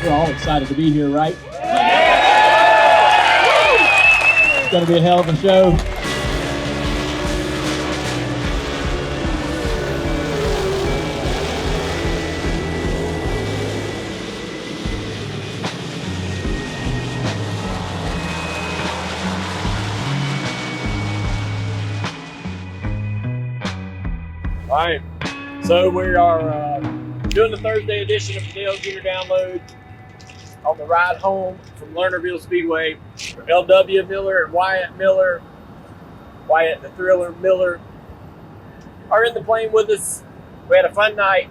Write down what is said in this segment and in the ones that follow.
We're all excited to be here, right? It's going to be a hell of a show. All right, so we are doing the Thursday edition of the Dale Jr. Download on the ride home from Lernerville Speedway. LW Miller and Wyatt the Thriller Miller, are in the plane with us. We had a fun night,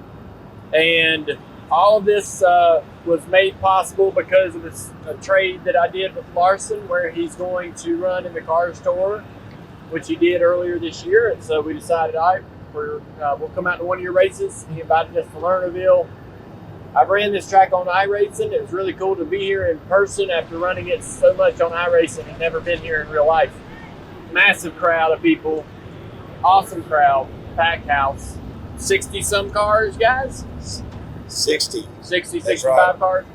and all of this was made possible because of a trade that I did with Larson, where he's going to run in the car store, which he did earlier this year. And so we decided, all right, we'll come out to one of your races. He invited us to Lernerville. I ran this track on iRacing. It was really cool to be here in person after running it so much on iRacing and never been here in real life. Massive crowd of people, awesome crowd, packed house. 60 some cars, guys? 60. 65 right. cars.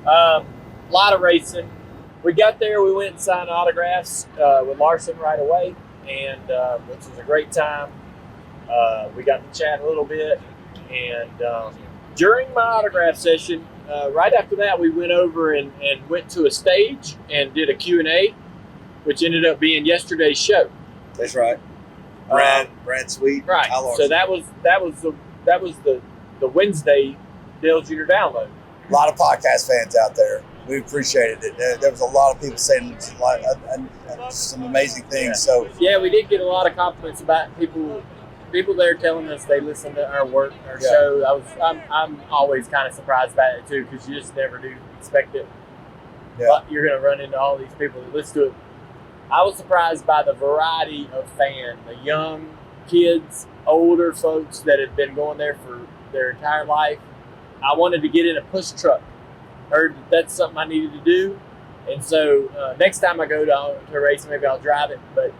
A lot of racing. We got there, we went and signed autographs with Larson right away, and which was a great time. We got to chat a little bit, and during my autograph session, right after that, we went over and went to a stage and did a Q&A, which ended up being yesterday's show. That's right. Brad Sweet. Right. So that was the Wednesday Dale Jr. Download. A lot of podcast fans out there. We appreciated it. There was a lot of people saying some amazing things. Yeah. So yeah, we did get a lot of compliments about people there telling us they listen to our work, our show. I'm always kind of surprised by it too, because you just never do expect it. Yeah. But you're going to run into all these people that listen to it. I was surprised by the variety of fan, the young kids, older folks that have been going there for their entire life. I wanted to get in a push truck. Heard that's something I needed to do. And so next time I go to a race, maybe I'll drive it, but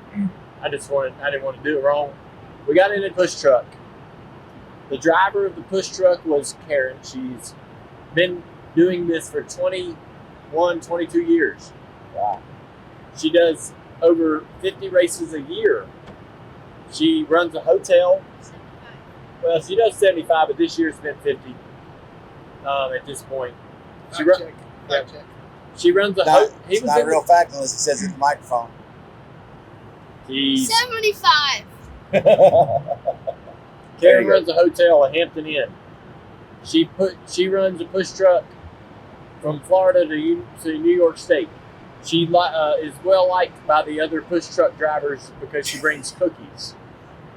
I didn't want to do it wrong. We got in a push truck. The driver of the push truck was Karen. She's been doing this for 21, 22 years. wow. She does over 50 races a year. She runs a hotel. Well, she does 75, but this year's been 50 at this point. She runs a hotel. It's not a real fact unless it says it's a microphone. 75. Karen runs a hotel at Hampton Inn. She runs a push truck from Florida to New York State. She is well liked by the other push truck drivers because she brings cookies.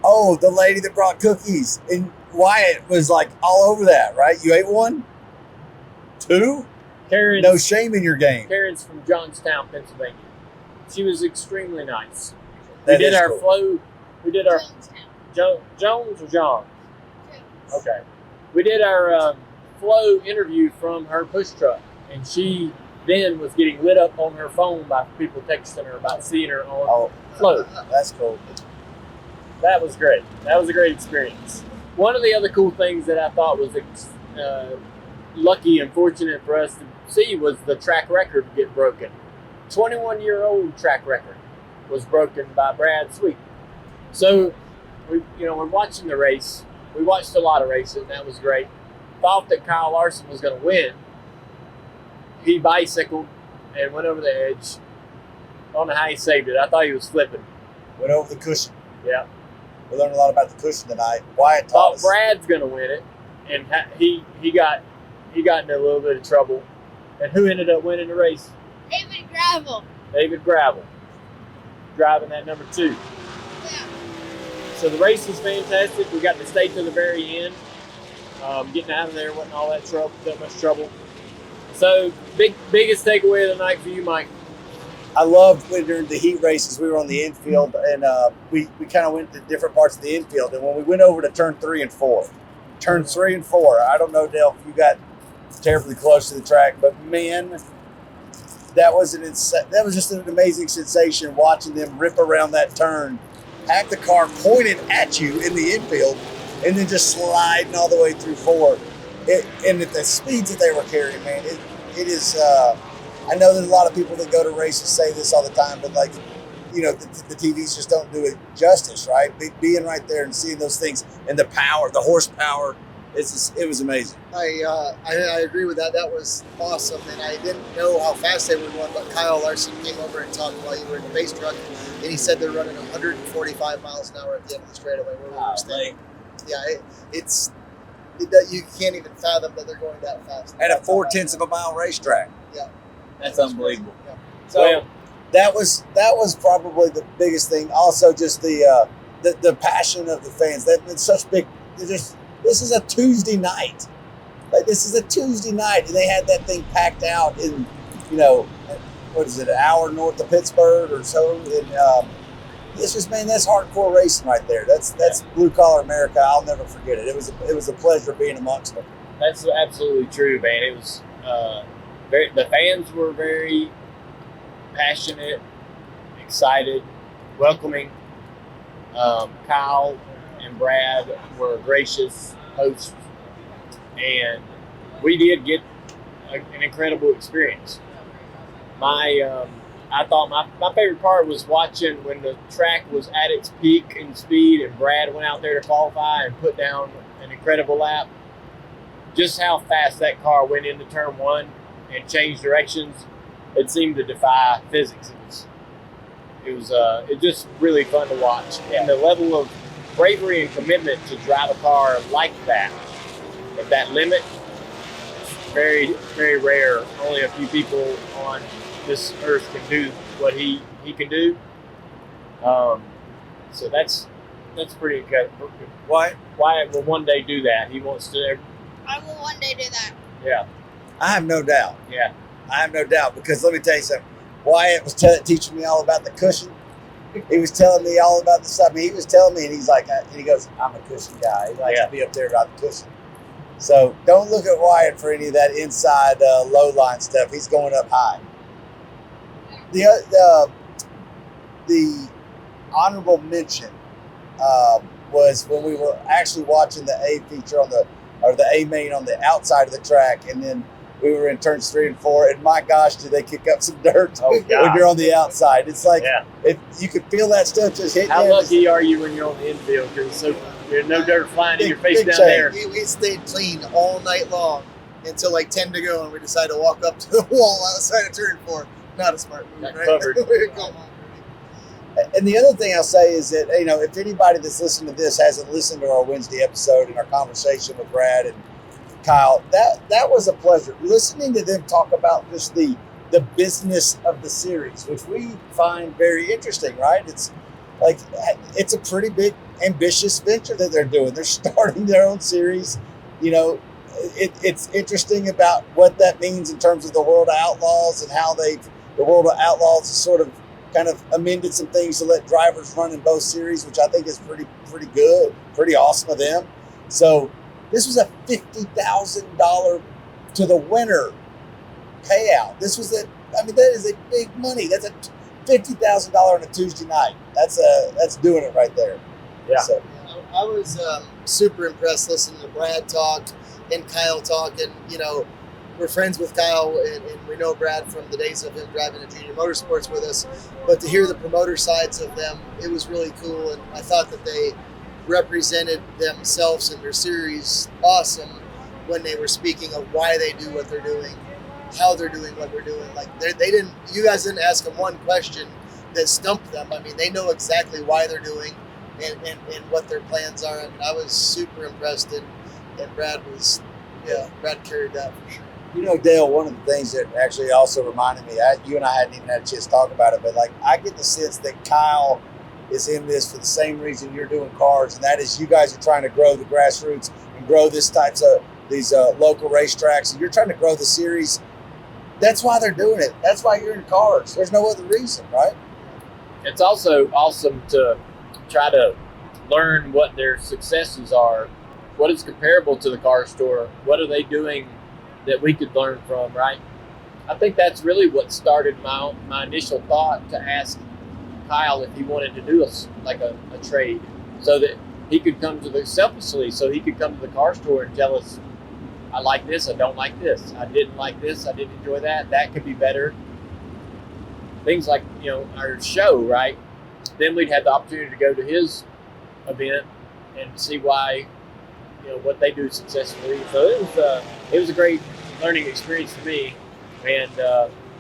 Oh, the lady that brought cookies. And Wyatt was like all over that, right? You ate one? 2? No shame in your game. Karen's from Johnstown, Pennsylvania. She was extremely nice. That we did is our cool. flow. We did our Jones or John? Okay. We did our flow interview from her push truck, and she then was getting lit up on her phone by people texting her about seeing her on flow. That's cool. That was great. That was a great experience. One of the other cool things that I thought was lucky and fortunate for us to see was the track record get broken. 21-year-old track record was broken by Brad Sweet. So, we're watching the race. We watched a lot of races, and that was great. Thought that Kyle Larson was going to win. He bicycled and went over the edge. I don't know how he saved it. I thought he was flipping. Went over the cushion. Yeah. We learned a lot about the cushion tonight. Wyatt taught Thought us. Brad's going to win it, and he got into a little bit of trouble. And who ended up winning the race? David Gravel, driving that number 2. Yeah. So the race was fantastic. We got to stay to the very end. Getting out of there wasn't all that much trouble. So biggest takeaway of the night for you, Mike? I loved when during the heat races we were on the infield, and we kind of went to different parts of the infield. And when we went over to turn 3 and 4, I don't know, Dale, if you got terribly close to the track, but man, that was just an amazing sensation watching them rip around that turn, have the car pointed at you in the infield, and then just sliding all the way through 4. and at the speeds that they were carrying, man, it is. I know there's a lot of people that go to races say this all the time, but like, the TVs just don't do it justice, right? Being right there and seeing those things and the power, the horsepower, it was amazing. I agree with that. That was awesome, and I didn't know how fast they were going, but Kyle Larson came over and talked while you were in the base truck, and he said they're running 145 miles an hour at the end of the straightaway where we were standing. Yeah, you can't even fathom that they're going that fast. At a 0.4 of a mile racetrack. Yeah, That's unbelievable. Yeah. So that was probably the biggest thing. Also, just the passion of the fans. They've been such big. This is a Tuesday night. Like, this is a Tuesday night, and they had that thing packed out in, what is it, an hour north of Pittsburgh or so. And that's hardcore racing right there. That's blue collar America. I'll never forget it. It was a pleasure being amongst them. That's absolutely true, man. It was the fans were very passionate, excited, welcoming. Kyle and Brad were gracious hosts, and we did get an incredible experience. I thought my favorite part was watching when the track was at its peak in speed and Brad went out there to qualify and put down an incredible lap. Just how fast that car went into turn one and changed directions, it seemed to defy physics. It was just really fun to watch. And the level of bravery and commitment to drive a car like that, at that limit, very, very rare. Only a few people on this earth can do what he can do. So that's pretty good. Wyatt will one day do that. He wants to. I will one day do that. Yeah. I have no doubt. Yeah. I have no doubt, because let me tell you something. Wyatt was teaching me all about the cushion. He was telling me all about the stuff. I mean, he was telling me, and he's like, and he goes, "I'm a cushion guy. He likes to be up there about the cushion." So don't look at Wyatt for any of that inside low line stuff. He's going up high. The honorable mention was when we were actually watching the A feature the A main on the outside of the track, and then we were in turns 3 and 4, and my gosh, did they kick up some dirt when you're on the outside. It's like, if you could feel that stuff just hitting. How lucky are you when you're on the infield, because there's no dirt flying in your face down there. We stayed clean all night long until like 10 to go, and we decided to walk up to the wall outside of turn 4. Not a smart move, Got right? covered. Come on. And the other thing I'll say is that, if anybody that's listening to this hasn't listened to our Wednesday episode and our conversation with Brad and Kyle, that was a pleasure. Listening to them talk about just the business of the series, which we find very interesting, right? It's like, it's a pretty big, ambitious venture that they're doing. They're starting their own series. It's interesting about what that means in terms of the World of Outlaws and how the World of Outlaws has sort of kind of amended some things to let drivers run in both series, which I think is pretty good, pretty awesome of them. So this was a $50,000 to the winner payout. That is a big money. That's a $50,000 on a Tuesday night. That's doing it right there. Yeah. So, I was super impressed listening to Brad talk and Kyle talk, and we're friends with Kyle, and we know Brad from the days of him driving a junior motorsports with us. But to hear the promoter sides of them, it was really cool, and I thought that they represented themselves and their series awesome when they were speaking of why they do what they're doing, how they're doing what they're doing. Like, you guys didn't ask them one question that stumped them. I mean, they know exactly why they're doing and what their plans are. I mean, I was super impressed, and Brad carried that for sure. Dale, one of the things that actually also reminded me, you and I hadn't even had a chance to talk about it, but like, I get the sense that Kyle is in this for the same reason you're doing cars, and that is you guys are trying to grow the grassroots and grow these local racetracks, and you're trying to grow the series. That's why they're doing it. That's why you're in cars. There's no other reason, right? It's also awesome to try to learn what their successes are, what is comparable to the car store, what are they doing that we could learn from, right? I think that's really what started my initial thought to ask Kyle if he wanted to do a trade, so that he could come to the car store and tell us, I like this, I don't like this. I didn't like this, I didn't enjoy that. That could be better. Things like, our show, right? Then we'd have the opportunity to go to his event and see why, what they do successfully. So it was a great learning experience for me. And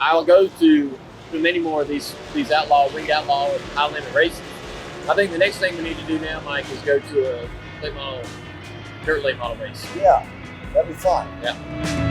I'll go to many more of these winged outlaw and high limit races. I think the next thing we need to do now, Mike, is go to a dirt late model race. Yeah, that'd be fun. Yeah.